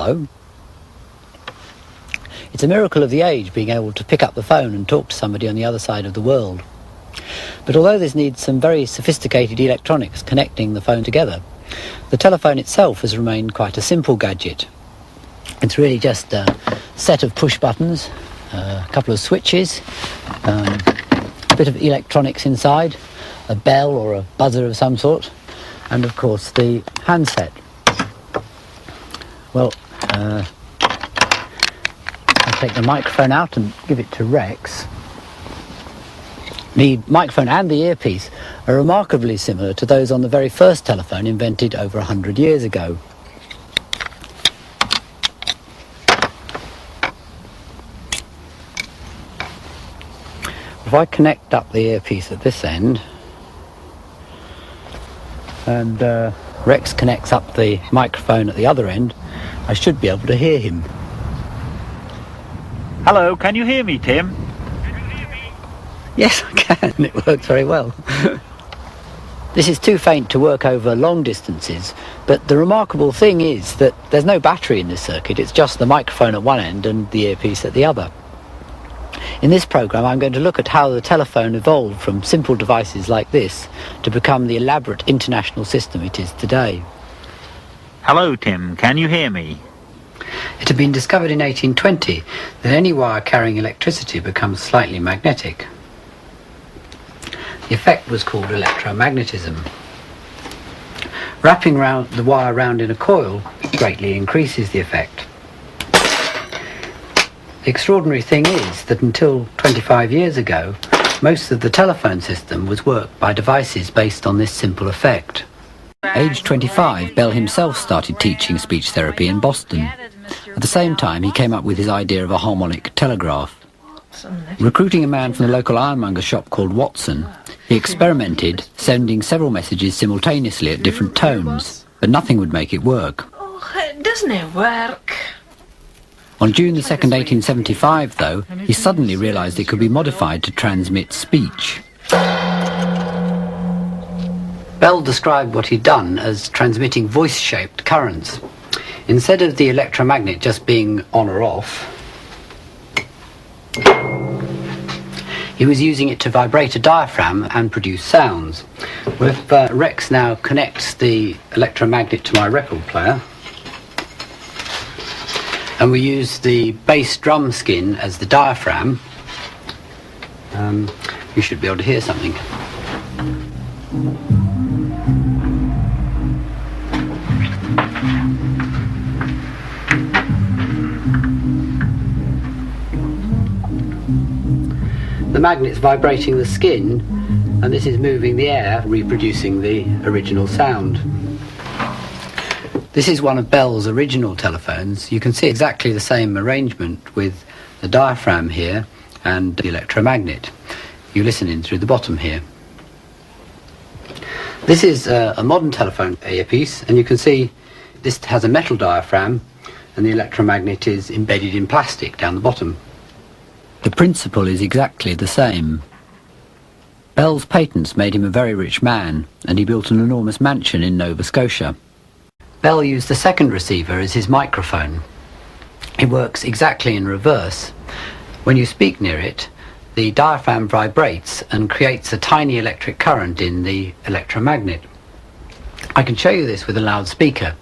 hello. It's a miracle of the age being able to pick up the phone and talk to somebody on the other side of the world. But although this needs some very sophisticated electronics connecting the phone together, the telephone itself has remained quite a simple gadget. It's really just a set of push buttons, a couple of switches, a bit of electronics inside, a bell or a buzzer of some sort, and of course the handset. Well, I'll take the microphone out and give it to Rex. The microphone and the earpiece are remarkably similar to those on the very first telephone invented over 100 years ago. If I connect up the earpiece at this end and Rex connects up the microphone at the other end, I should be able to hear him. Hello, can you hear me, Tim? Yes, I can. It works very well. This is too faint to work over long distances, but the remarkable thing is that there's no battery in this circuit. It's just the microphone at one end and the earpiece at the other. In this programme, I'm going to look at how the telephone evolved from simple devices like this to become the elaborate international system it is today. Hello, Tim. Can you hear me? It had been discovered in 1820 that any wire carrying electricity becomes slightly magnetic. The effect was called electromagnetism. Wrapping the wire round in a coil greatly increases the effect. The extraordinary thing is that until 25 years ago, most of the telephone system was worked by devices based on this simple effect. Aged 25, Bell himself started teaching speech therapy in Boston. At the same time, he came up with his idea of a harmonic telegraph. Recruiting a man from the local ironmonger shop called Watson, he experimented, sending several messages simultaneously at different tones, but nothing would make it work. Oh, doesn't it work? On June the 2nd, 1875, though, he suddenly realised it could be modified to transmit speech. Bell described what he'd done as transmitting voice-shaped currents. Instead of the electromagnet just being on or off, he was using it to vibrate a diaphragm and produce sounds. If Rex now connects the electromagnet to my record player, and we use the bass drum skin as the diaphragm, you should be able to hear something. The magnet's vibrating the skin, and this is moving the air, reproducing the original sound. This is one of Bell's original telephones. You can see exactly the same arrangement with the diaphragm here and the electromagnet. You listen in through the bottom here. This is a modern telephone earpiece, and you can see this has a metal diaphragm and the electromagnet is embedded in plastic down the bottom. The principle is exactly the same. Bell's patents made him a very rich man, and he built an enormous mansion in Nova Scotia. Bell used the second receiver as his microphone. It works exactly in reverse. When you speak near it, the diaphragm vibrates and creates a tiny electric current in the electromagnet. I can show you this with a loudspeaker.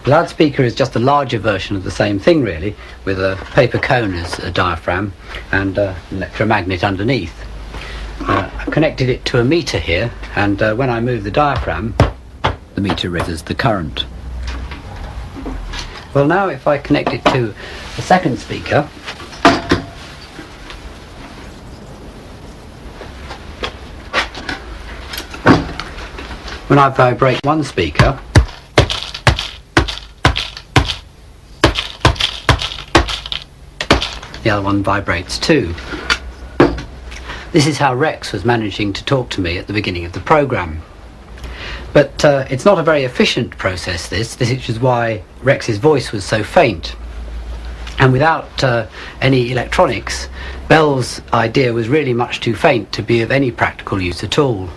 A loudspeaker is just a larger version of the same thing, really, with a paper cone as a diaphragm and an electromagnet underneath. I've connected it to a meter here, and when I move the diaphragm, the meter registers the current. Well, now if I connect it to the second speaker, when I vibrate one speaker, the other one vibrates too. This is how Rex was managing to talk to me at the beginning of the programme. But it's not a very efficient process, this is why Rex's voice was so faint. And without any electronics, Bell's idea was really much too faint to be of any practical use at all.